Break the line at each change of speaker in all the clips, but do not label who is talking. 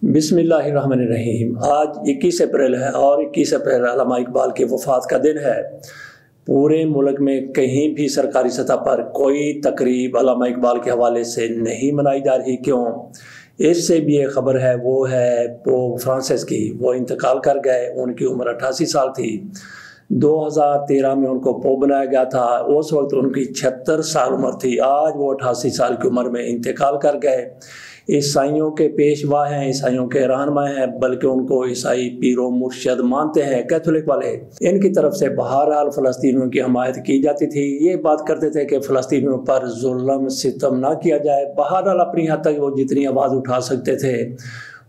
बिस्मिल्लाहिर्रहमानिर्रहीम। आज 21 अप्रैल है और 21 अप्रैल अल्लामा इकबाल की वफ़ात का दिन है। पूरे मुल्क में कहीं भी सरकारी सतह पर कोई तकरीब अल्लामा इकबाल के हवाले से नहीं मनाई जा रही। क्यों? इससे भी एक ख़बर है, वो है पोप फ्रांसिस की। वो इंतकाल कर गए, उनकी उम्र 88 साल थी। 2013 में उनको पोप बनाया गया था। उस वक्त उनकी 76 साल उम्र थी। आज वो 88 साल की उम्र में इंतकाल कर गए। ईसाइयों के पेशवा हैं, ईसाइयों के रहनुमा हैं, बल्कि उनको ईसाई पीरो मुर्शद मानते हैं कैथोलिक वाले। इनकी तरफ से बहरहाल फ़लस्तीनियों की हमायत की जाती थी। ये बात करते थे कि फ़लस्तीनियों पर जुल्म सितम ना किया जाए। बहरहाल अपनी हद तक वो जितनी आवाज़ उठा सकते थे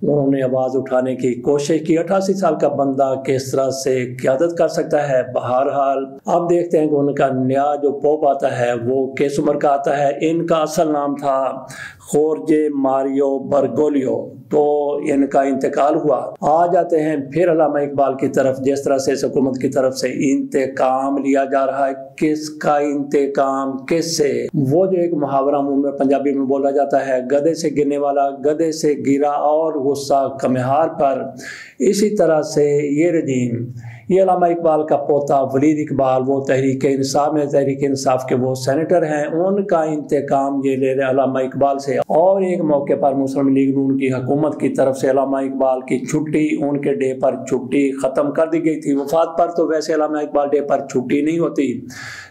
उन्होंने आवाज़ उठाने की कोशिश की। 88 साल का बंदा किस तरह से क़यादत कर सकता है। बहरहाल अब देखते हैं कि उनका नया जो पोप आता है वो किस उम्र का आता है। इनका असल नाम था खोर्जे मारियो बर्गोलियो। तो इनका इंतकाल हुआ। आ जाते हैं फिर अल्लामा इकबाल की तरफ। जिस तरह से हुकूमत की तरफ से इंतकाम लिया जा रहा है, किसका इंतकाम, किससे? वो जो एक मुहावरा मुंह में पंजाबी में बोला जाता है, गधे से गिरने वाला गधे से गिरा और गुस्सा कमहार पर। इसी तरह से ये रजीम, ये अल्लामा इकबाल का पोता वलीद इकबाल, वो तहरीक इंसाफ में तहरीक इंसाफ के वो सेनेटर हैं, उनका इंतकाम ये ले रहे अल्लामा इकबाल से। और एक मौके पर मुस्लिम लीग नून की हुकूमत की तरफ से अल्लामा इकबाल की छुट्टी, उनके डे पर छुट्टी ख़त्म कर दी गई थी। वफात पर तो वैसे अल्लामा इकबाल डे पर छुट्टी नहीं होती,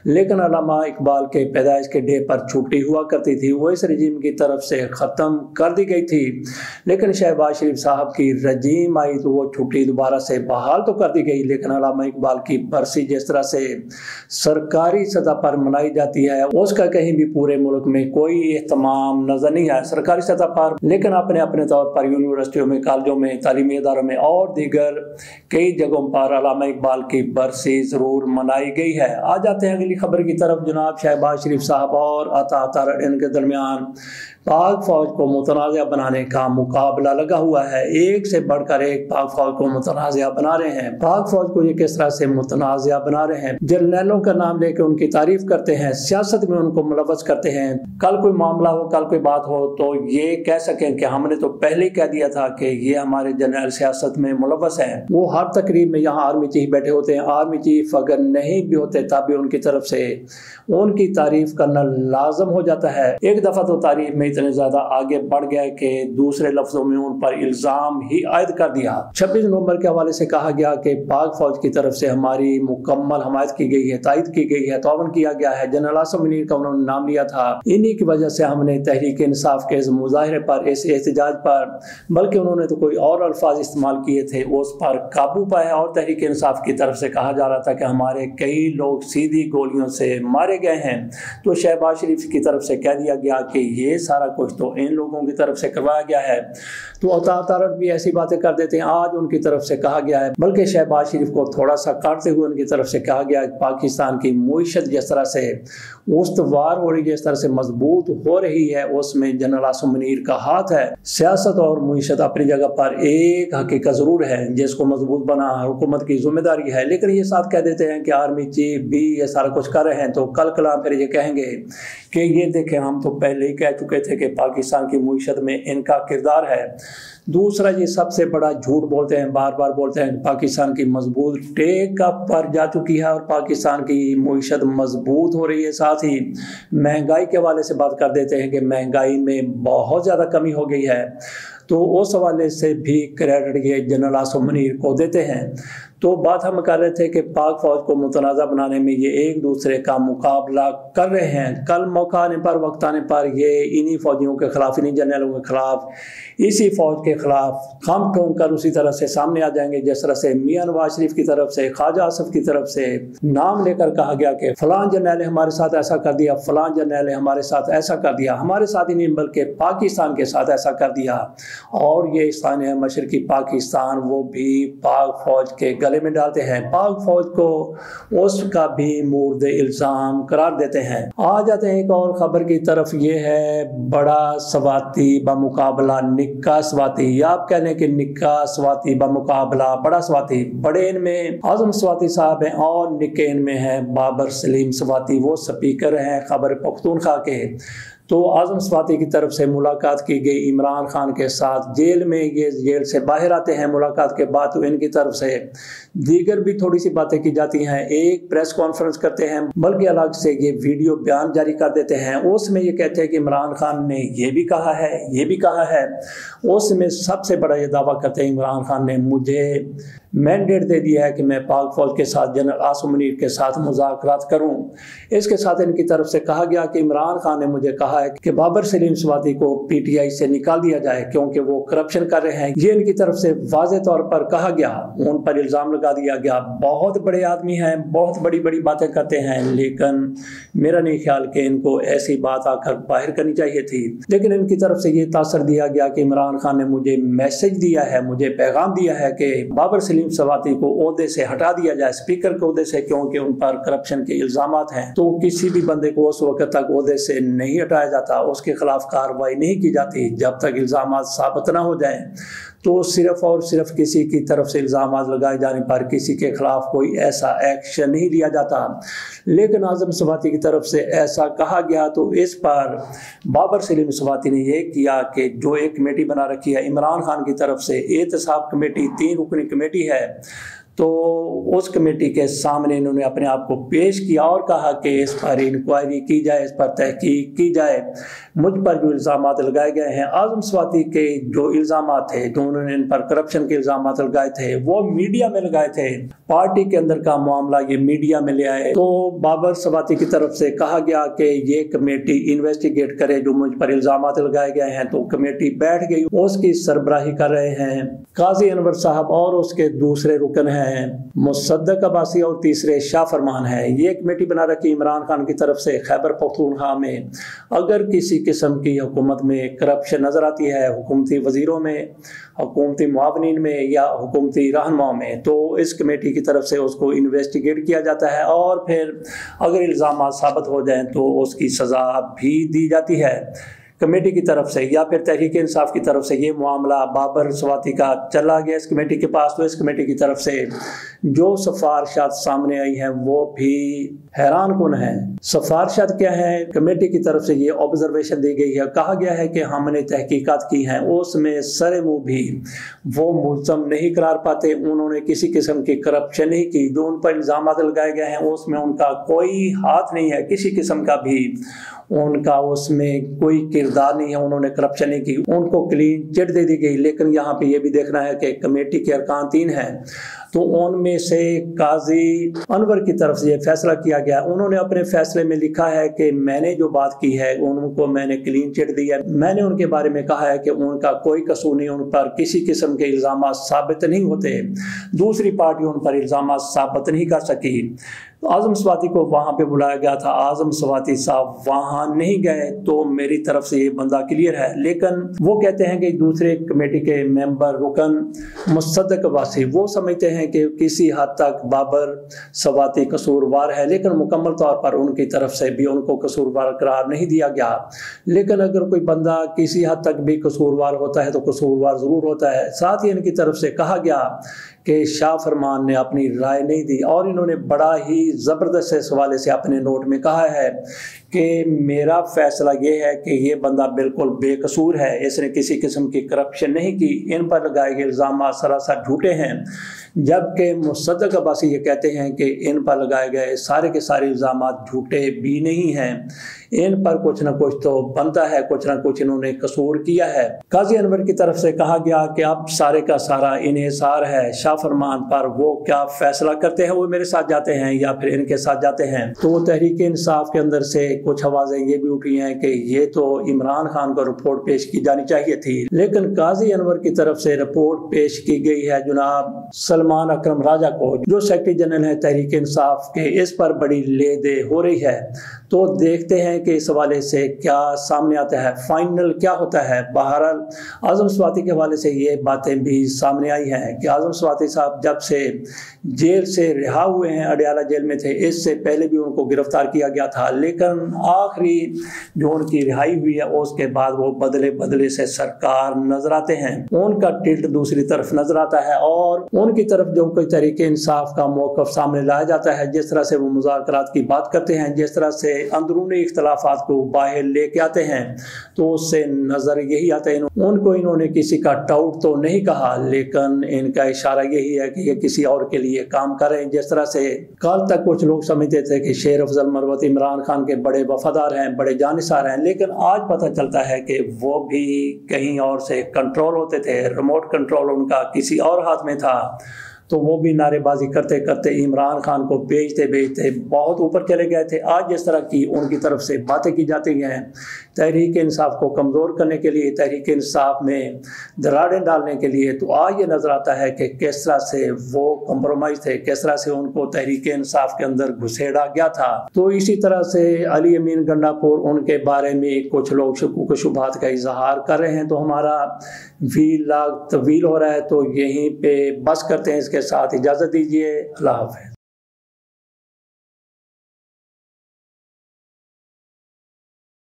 लेकिन अल्लामा इकबाल के पैदाइश के डे पर छुट्टी हुआ करती थी। वो इस रजीम की तरफ से ख़त्म कर दी गई थी। लेकिन शहबाज शरीफ साहब की रजीम आई तो वो छुट्टी दोबारा से बहाल तो कर दी गई। लेकिन अल्लामा इकबाल की बरसी जिस तरह से सरकारी सतह पर मनाई जाती है, उसका कहीं भी पूरे मुल्क में कोई एहतमाम नजर नहीं आया सरकारी सतह पर। लेकिन अपने अपने तौर पर यूनिवर्सिटियों में, कॉलेजों में, तालीमी इदारों में और दीगर कई जगहों पर अल्लामा इकबाल की बरसी जरूर मनाई गई है। आ जाते हैं अगली खबर की तरफ। जनाब शहबाज शरीफ साहब और अता तारड़ इनके दरमियान पाक फौज को मुतनाज़ा बनाने का मुकाबला लगा हुआ है। एक से बढ़कर एक पाक फौज को मुतनाज़ा बना रहे हैं। पाक फौज को ये किस तरह से मुतनाज़ा बना रहे हैं? जर्नैलों का नाम लेकर उनकी तारीफ करते हैं, सियासत में उनको मुलव्वस करते हैं। कल कोई मामला हो, कल कोई बात हो तो ये कह सकें कि हमने तो पहले ही कह दिया था कि ये हमारे जर्नैल सियासत में मुलव्वस हैं। वो हर तकरीब में यहाँ आर्मी चीफ बैठे होते हैं। आर्मी चीफ अगर नहीं भी होते तब भी उनकी तरफ से उनकी तारीफ करना लाजम हो जाता है। एक दफ़ा तो तारीफ में इतने ज्यादा आगे बढ़ गया कि दूसरे लफ्जों में उन पर इल्जाम ही आयद कर दिया। 26 नवंबर के हवाले से कहा गया कि पाक फौज की तरफ से हमारी मुकम्मल हमायत की गई है, तायद की गई है, तौवन किया गया है। जनरल आसिम मुनीर का उन्होंने नाम लिया था। इन्हीं की वजह से हमने तहरीक इंसाफ के इस मुजाहरे पर, इस एहतजाज पर, बल्कि उन्होंने तो कोई और अल्फाज इस्तेमाल किए थे, उस पर काबू पाया। और तहरीक इंसाफ की तरफ से कहा जा रहा था कि हमारे कई लोग सीधी गोलियों से मारे गए हैं। तो शहबाज शरीफ की तरफ से कह दिया गया कि ये सारा कुछ तो इन लोगों की तरफ से करवाया गया है। तो अता तारड़ भी ऐसी बातें कर देते हैं। आज उनकी तरफ से कहा गया है, बल्कि शहबाज शरीफ को थोड़ा सा काटते हुए उनकी तरफ से कहा गया कि पाकिस्तान की मुईशत जिस तरह से उस्तवार हो रही है, जिस तरह से मजबूत हो रही है, उसमें जनरल आसिम मुनीर का हाथ है। सियासत और मुईशत अपनी जगह पर एक हकीकत जरूर है, जिसको मजबूत बना हुकूमत की जिम्मेदारी है। लेकिन ये साथ कह देते हैं कि आर्मी चीफ भी ये सारा कुछ कर रहे हैं, तो कल कलाम फिर ये कहेंगे कि ये देखें हम तो पहले ही कह चुके थे कि पाकिस्तान की मुईशत में इनका किरदार है। दूसरा, ये सबसे बड़ा झूठ बोलते हैं, बार बार बोलते हैं पाकिस्तान की मजबूत टेक अप पर जा चुकी है और पाकिस्तान की मुईशत मजबूत हो रही है। साथ ही महंगाई के हवाले से बात कर देते हैं कि महंगाई में बहुत ज़्यादा कमी हो गई है। तो उस हवाले से भी क्रेडिट ये जनरल आसिम मुनीर को देते हैं। तो बात हम कर रहे थे कि पाक फौज को मुतनाज़ा बनाने में ये एक दूसरे का मुकाबला कर रहे हैं। कल मौका आने पर, वक्त आने पर ये इन्हीं फौजियों के खिलाफ, इन्हीं जनरलों के खिलाफ, इसी फौज के खिलाफ खम ठोंक कर उसी तरह से सामने आ जाएंगे जिस तरह से मियां नवाज शरीफ की तरफ से, ख्वाजा आसिफ की तरफ से नाम लेकर कहा गया कि फलां जर्नैल ने हमारे साथ ऐसा कर दिया, फलां जर्नैल ने हमारे साथ ऐसा कर दिया। हमारे साथ ही नहीं बल्कि पाकिस्तान के साथ ऐसा कर दिया। और ये स्थान है मशरकी पाकिस्तान, वो भी पाक फौज के गले में डालते हैं। पाक फौज को उसका भी मुर्द इल्जाम करार देते हैं। आ जाते हैं एक और खबर की तरफ। ये है बड़ा स्वाती बमुकाबला निक्का स्वाती, या आप कह लें कि निक्का स्वाती बमुकाबला बड़ा स्वाती। बड़े इनमें आजम स्वाती साहब हैं और निक्के इनमें है बाबर सलीम स्वाती, वो स्पीकर हैं खैबर पख्तूनख्वा के। तो आज़म स्वाति की तरफ से मुलाकात की गई इमरान खान के साथ जेल में। ये जेल से बाहर आते हैं मुलाकात के बाद, तो इनकी तरफ से दीगर भी थोड़ी सी बातें की जाती हैं। एक प्रेस कॉन्फ्रेंस करते हैं, बल्कि अलग से ये वीडियो बयान जारी कर देते हैं। उसमें ये कहते हैं कि इमरान खान ने ये भी कहा है, ये भी कहा है। उसमें सबसे बड़ा ये दावा करते हैं इमरान खान ने मुझे मैंडेट दे दिया है कि मैं पाक फौज के साथ जनरल आसिम मुनीर के साथ मुज़ाकरात करूं। इसके साथ इनकी तरफ से कहा गया कि इमरान खान ने मुझे कहा है कि बाबर सलीम स्वाति को पीटीआई से निकाल दिया जाए क्योंकि वो करप्शन कर रहे हैं। ये इनकी तरफ से वाज़े तौर पर कहा गया, उन पर इल्ज़ाम लगा दिया गया। बहुत बड़े आदमी हैं, बहुत बड़ी बड़ी बातें करते हैं, लेकिन मेरा नहीं ख्याल कि इनको ऐसी बात आकर बाहर करनी चाहिए थी। लेकिन इनकी तरफ से ये तासर दिया गया कि इमरान खान ने मुझे मैसेज दिया है, मुझे पैगाम दिया है कि बाबर सलीम स्वाति को ओहदे से हटा दिया जाए, स्पीकर के ओहदे से, क्योंकि उन पर करप्शन के इल्जामात हैं। तो किसी भी बंदे को उस वक्त तक ओहदे से नहीं हटाया जाता, उसके खिलाफ कार्रवाई नहीं की जाती जब तक इल्जामात साबित ना हो जाए। तो सिर्फ और सिर्फ किसी की तरफ से इल्जामात लगाए जाने पर किसी के खिलाफ कोई ऐसा एक्शन नहीं लिया जाता। लेकिन आज़म स्वाति की तरफ से ऐसा कहा गया, तो इस पर बाबर सलीम स्वाति ने यह किया कि जो एक कमेटी बना रखी है इमरान खान की तरफ से, एहतसाब कमेटी 3 रुकनी कमेटी है, तो उस कमेटी के सामने इन्होंने अपने आप को पेश किया और कहा कि इस पर इंक्वायरी की जाए, इस पर तहकीक की जाए। मुझ पर जो इल्ज़ामात लगाए गए हैं, आज़म स्वाति के जो इल्ज़ामात थे, जो उन्होंने इन पर करप्शन के इल्ज़ामात लगाए थे, वो मीडिया में लगाए थे। पार्टी के अंदर का मामला ये मीडिया में ले आए। तो बाबर स्वाति की तरफ से कहा गया कि ये कमेटी इन्वेस्टिगेट करे जो मुझ पर इल्ज़ामात लगाए गए हैं। तो कमेटी बैठ गई, उसकी सरबराही कर रहे हैं काजी अनवर साहब और उसके दूसरे रुकन हैं मुसद्दक अब्बासी और तीसरे शाह फरमान है। ये कमेटी बना रखी इमरान खान की तरफ से। खैबर पख्तूनख्वा में अगर किसी किस्म की हुकूमत में करप्शन नजर आती है, हुकूमती वजीरों में, हुकूमती मुआवनीन में या हुकूमती रहनुमाओं में, तो इस कमेटी की तरफ से उसको इन्वेस्टिगेट किया जाता है और फिर अगर इल्ज़ाम साबित हो जाएं तो उसकी सज़ा भी दी जाती है कमेटी की तरफ से। या फिर तहरीक इंसाफ की तरफ से ये मामला बाबर स्वाति का चला गया इस कमेटी के पास, तो इस कमेटी की तरफ से जो सिफारिशात सामने आई हैं वो भी हैरान कुन है। सिफारिशात क्या है? कमेटी की तरफ से ये ऑब्जर्वेशन दी गई है, कहा गया है कि हमने तहकीकात की हैं, उसमें सरे मुँह भी वो मुल्ज़म नहीं करार पाते, उन्होंने किसी किस्म की करप्शन नहीं की। जो उन पर इल्ज़ाम लगाए गए हैं उसमें उनका कोई हाथ नहीं है, किसी किस्म का भी उनका उसमें कोई किरदार नहीं है, उन्होंने करप्शन नहीं की, उनको क्लीन चिट दे दी गई। लेकिन यहाँ पे ये भी देखना है कि कमेटी के अरकान 3 हैं, तो उनमें से काजी अनवर की तरफ से ये फैसला किया गया। उन्होंने अपने फैसले में लिखा है कि मैंने जो बात की है उनको मैंने क्लीन चिट दी है, मैंने उनके बारे में कहा है कि उनका कोई कसूर नहीं, उन पर किसी किस्म के इल्ज़ाम साबित नहीं होते, दूसरी पार्टी उन पर इल्ज़ाम साबित नहीं कर सकी। तो आज़म स्वाति को वहाँ पे बुलाया गया था, आज़म स्वाति साहब वहाँ नहीं गए, तो मेरी तरफ से ये बंदा क्लियर है। लेकिन वो कहते हैं कि दूसरे कमेटी के मेंबर रुकन मुसद्दक अब्बासी वो समझते हैं कि किसी हद तक बाबर स्वाति कसूरवार है, लेकिन मुकम्मल तौर पर उनकी तरफ से भी उनको कसूरवार करार नहीं दिया गया। लेकिन अगर कोई बंदा किसी हद तक भी कसूरवार होता है तो कसूरवार ज़रूर होता है। साथ ही इनकी तरफ से कहा गया कि शाह फरमान ने अपनी राय नहीं दी और इन्होंने बड़ा ही ज़बरदस्त इस हवाले से अपने नोट में कहा है कि मेरा फैसला ये है कि ये बंदा बिल्कुल बेकसूर है, इसने किसी किस्म की करप्शन नहीं की, इन पर लगाए गए इल्ज़ाम सरासर झूठे हैं। जबकि मुसद्दक अब्बासी ये कहते हैं कि इन पर लगाए गए सारे के सारे इल्ज़ाम झूठे भी नहीं हैं, इन पर कुछ ना कुछ तो बनता है, कुछ ना कुछ इन्होंने कसूर किया है। काजी अनवर की तरफ से कहा गया कि अब सारे का सारा इन्हिसार है शाह फरमान पर, वो क्या फैसला करते हैं वो मेरे साथ जाते हैं या फिर इनके साथ जाते हैं। तो तहरीक इंसाफ के अंदर से कुछ आवाज़ें ये भी उठी हैं कि ये तो इमरान खान को रिपोर्ट पेश की जानी चाहिए थी, लेकिन काजी अनवर की तरफ से रिपोर्ट पेश की गई है जनाब सलमान अकरम राजा को, जो सेक्रेटरी जनरल है तहरीक इंसाफ के। इस पर बड़ी ले दे हो रही है, तो देखते हैं कि इस हवाले से क्या सामने आता है, फाइनल क्या होता है। बहरहाल आज़म स्वाति के हवाले से ये बातें भी सामने आई हैं कि आज़म स्वाति साहब जब से जेल से रिहा हुए हैं, अडियाला जेल में थे, इससे पहले भी उनको गिरफ्तार किया गया था, लेकिन आखिरी जो उनकी रिहाई हुई है उसके बाद वो बदले बदले से सरकार नजर आते हैं, उनका टिल्ट दूसरी तरफ नजर आता है और उनकी तरफ जो कोई तरीके इंसाफ का मौक़िफ़ सामने लाया जाता है, जिस तरह से वो मुज़ाकरात की बात करते हैं, जिस तरह से اندرونی اختلافات کو باہر لے کے آتے ہیں تو اس سے نظر یہی آتا ہے ان کو انہوں نے کسی کا ٹاؤٹ تو نہیں کہا، لیکن ان کا اشارہ یہی ہے کہ یہ کسی اور کے لیے کام کر رہے ہیں۔ جس طرح سے کل تک کچھ لوگ سمجھتے تھے کہ شیر افضل مروت عمران خان کے بڑے وفادار ہیں، بڑے جانثار ہیں، لیکن آج پتہ چلتا ہے کہ وہ بھی کہیں اور سے کنٹرول ہوتے تھے، ریموٹ کنٹرول ان کا کسی اور ہاتھ میں تھا، تو وہ بھی نعرے بازی کرتے کرتے عمران خان کو بیچتے بہت اوپر چلے گئے تھے۔ آج جس طرح کی ان کی طرف سے باتیں کی جاتی ہیں تحریک انصاف کو کمزور کرنے کے لیے، تحریک انصاف میں دراڑیں ڈالنے کے لیے، تو آج یہ نظر آتا ہے کہ کس طرح سے وہ کمپرومائز تھے، کس طرح سے ان کو تحریک انصاف کے اندر گھسیڑا گیا تھا۔ تو اسی طرح سے علی امین گنڈا پور، ان کے بارے میں کچھ لوگ شکوک و شبہات کا اظہار کر رہے ہیں، تو ہمارا ویلاگ طویل ہو رہا ہے تو یہیں پہ بس کرتے ہیں، اس کے ساتھ اجازت دیجیے، اللہ حافظ۔